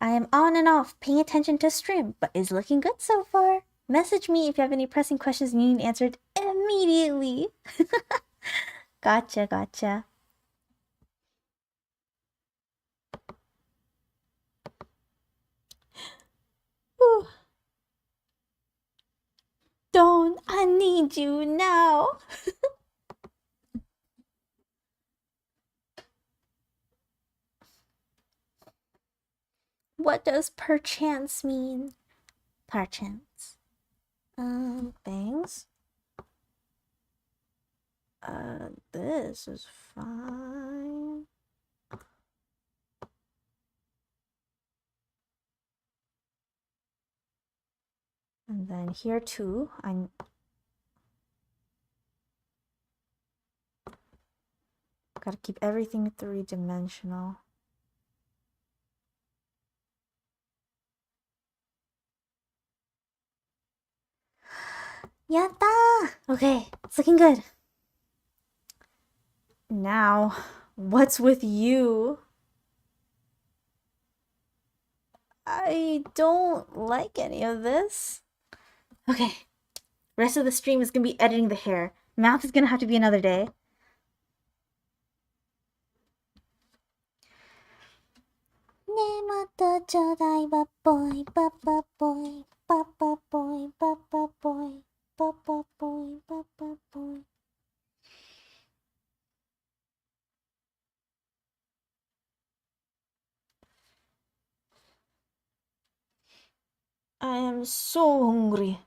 I am on and off, paying attention to stream, but is looking good so far. Message me if you have any pressing questions and you need answered immediately. Gotcha, gotcha. Ooh. Don't, I need you now. What does perchance mean? Perchance. Bangs. This is fine. And then here too, I'm gotta keep everything three-dimensional. Yatta! Okay, it's looking good. Now, what's with you? I don't like any of this. Okay, Rest of the stream is gonna be editing the hair. Math is gonna have to be another day.
Nemoto chodai, boy, papa boy, papa boy, papa boy, papa boy, papa boy.
I am so hungry.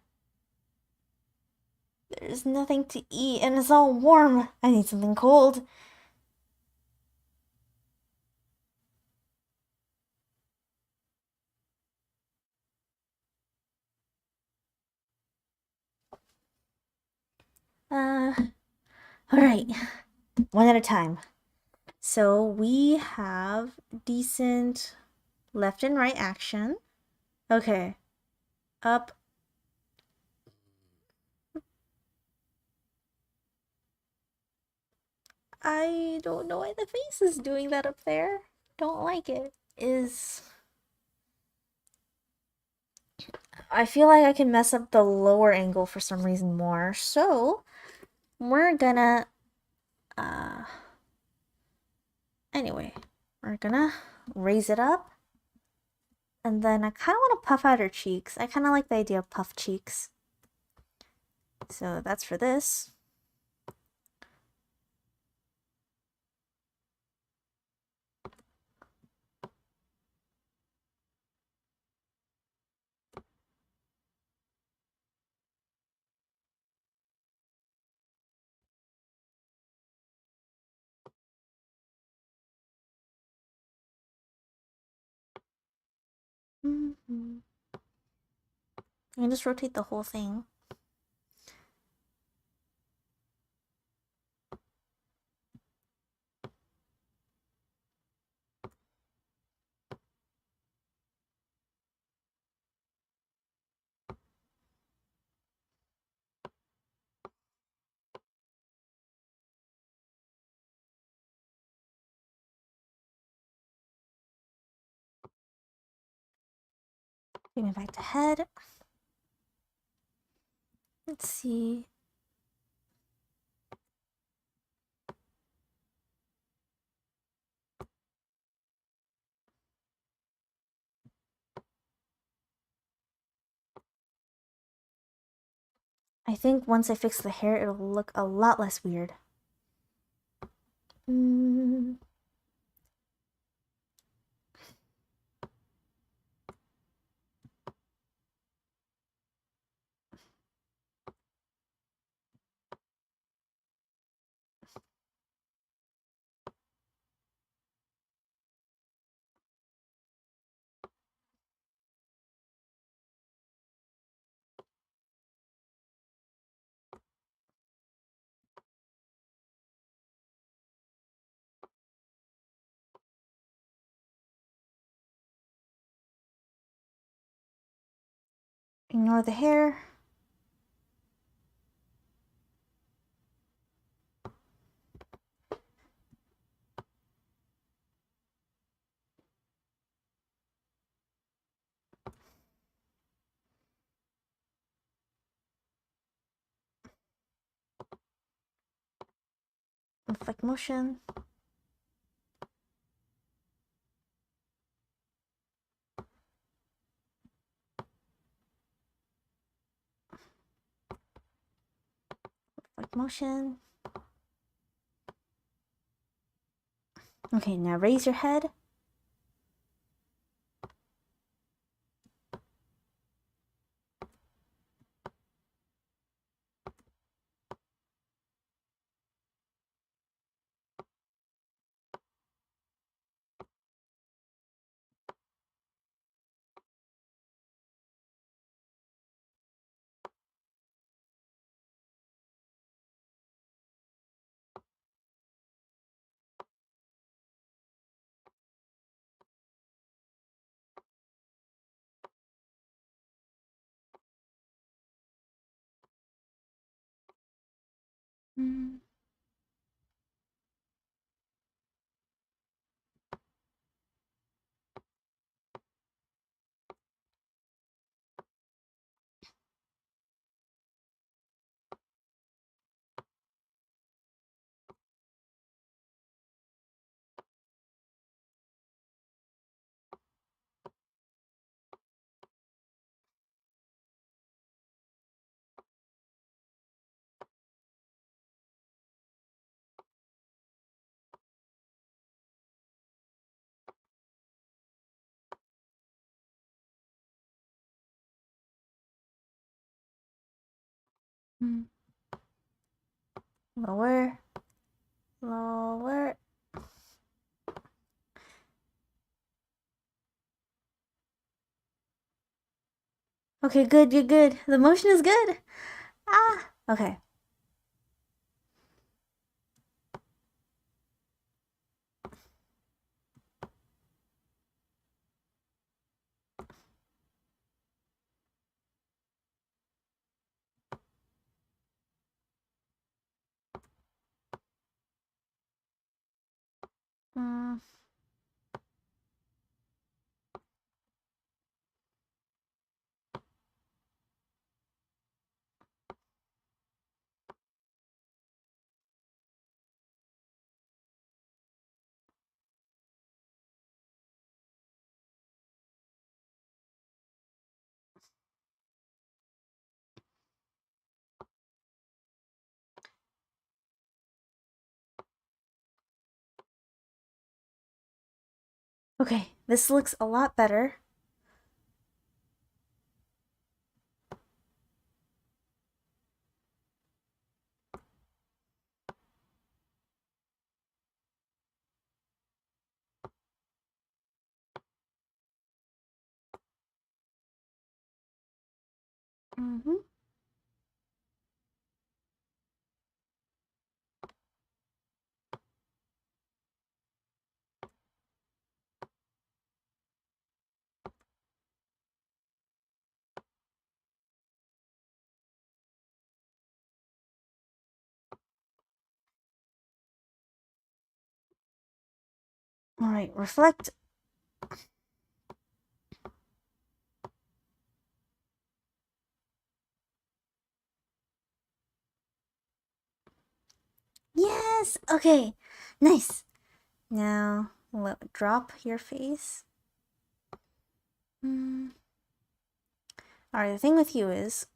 There's nothing to eat and it's all warm. I need something cold. Alright. One at a time. So we have decent left and right action. Okay. Up. I don't know why the face is doing that up there. Don't like it. I feel like I can mess up the lower angle for some reason more. So we're gonna anyway, we're gonna raise it up. And then I kind of want to puff out her cheeks. I kind of like the idea of puff cheeks. So that's for this. I can just rotate the whole thing. Bring it back to head. Let's see. I think once I fix the hair, it'll look a lot less weird. Ignore the hair. Flick motion. Flick motion. Okay, now raise your head. Lower. Lower. Okay, good, good, good. The motion is good. Ah, okay. Mm. Okay, this looks a lot better. Mm-hmm. All right, reflect. Yes, okay, nice. Now, drop your face. All right, the thing with you is,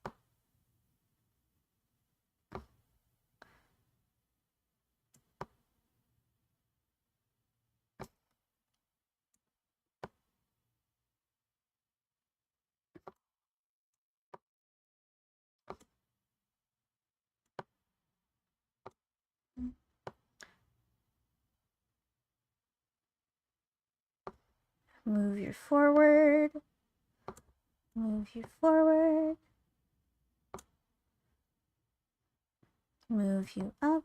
move you forward, move you forward, move you up.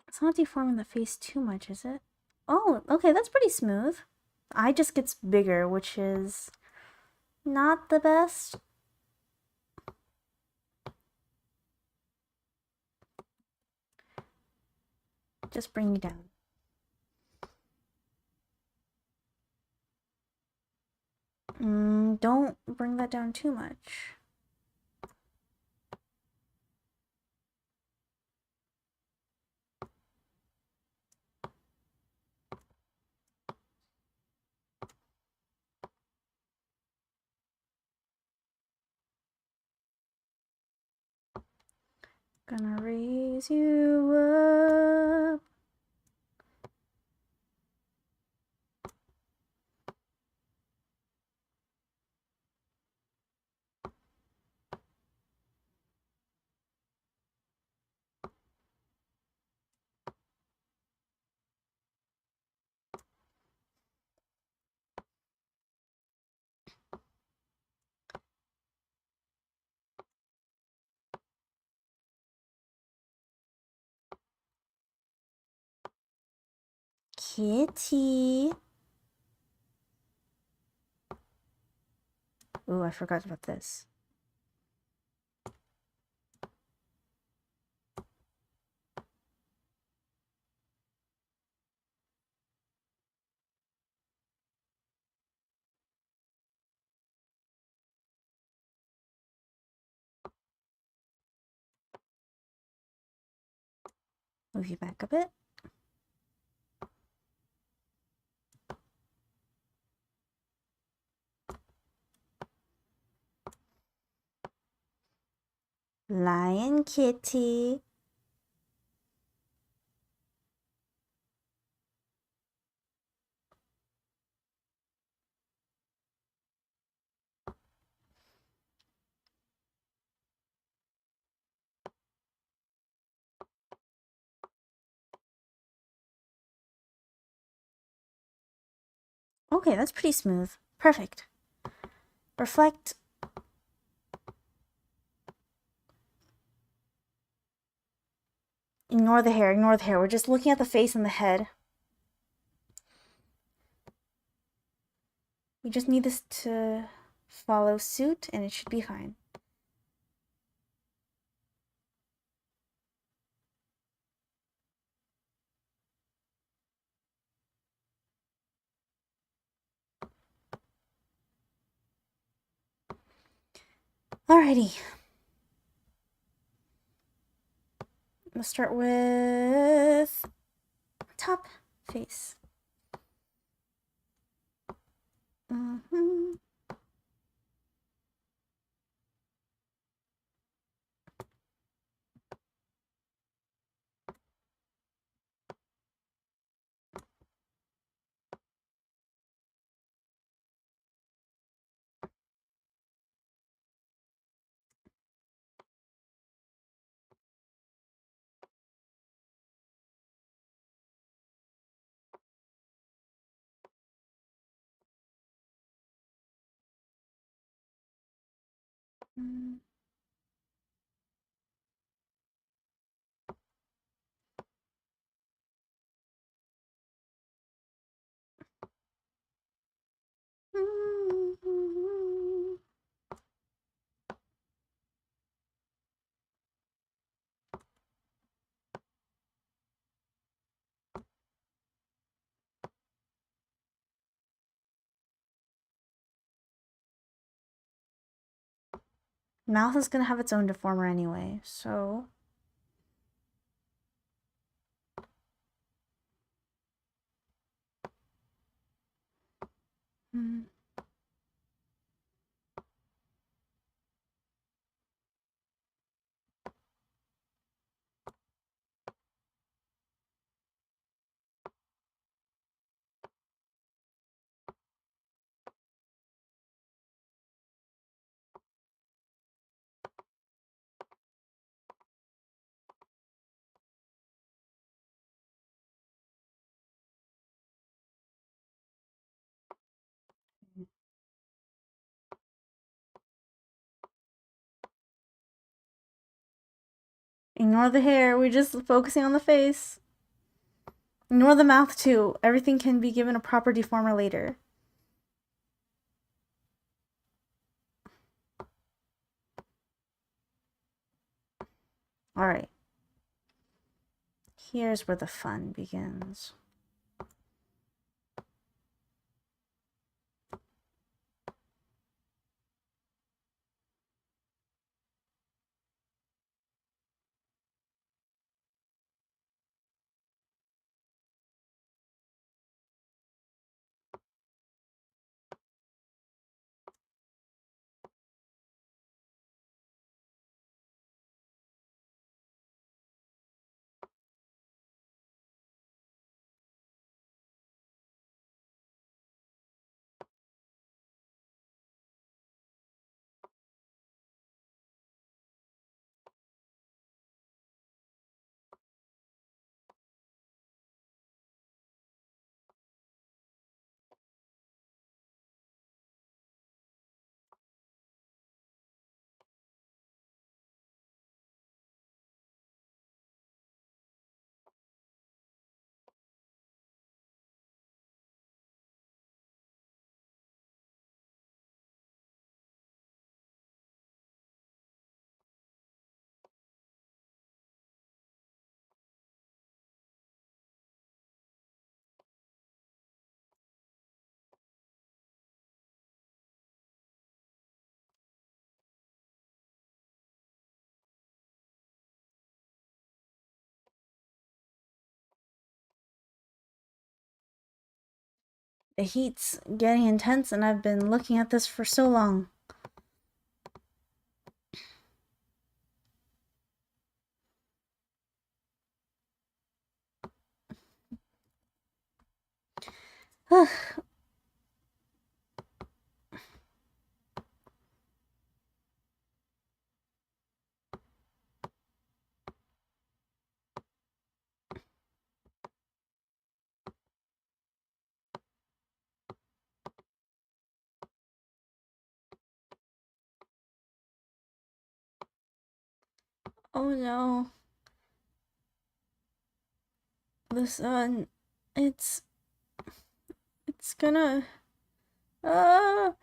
It's not deforming the face too much, is it? Oh, okay, that's pretty smooth. Eye just gets bigger, which is not the best. Just bring you down. Don't bring that down too much. Gonna raise you up. Kitty. Ooh, I forgot about this. Move you back a bit. Lion kitty. Okay, that's pretty smooth. Perfect. Reflect. Ignore the hair, ignore the hair. We're just looking at the face and the head. We just need this to follow suit and it should be fine. Alrighty. Let's start with top face. Mouth is gonna have its own deformer anyway, so ignore the hair. We're just focusing on the face. Ignore the mouth too. Everything can be given a proper deformer later. Alright. Here's where the fun begins. The heat's getting intense and I've been looking at this for so long. Oh no. The sun, it's gonna... Ah!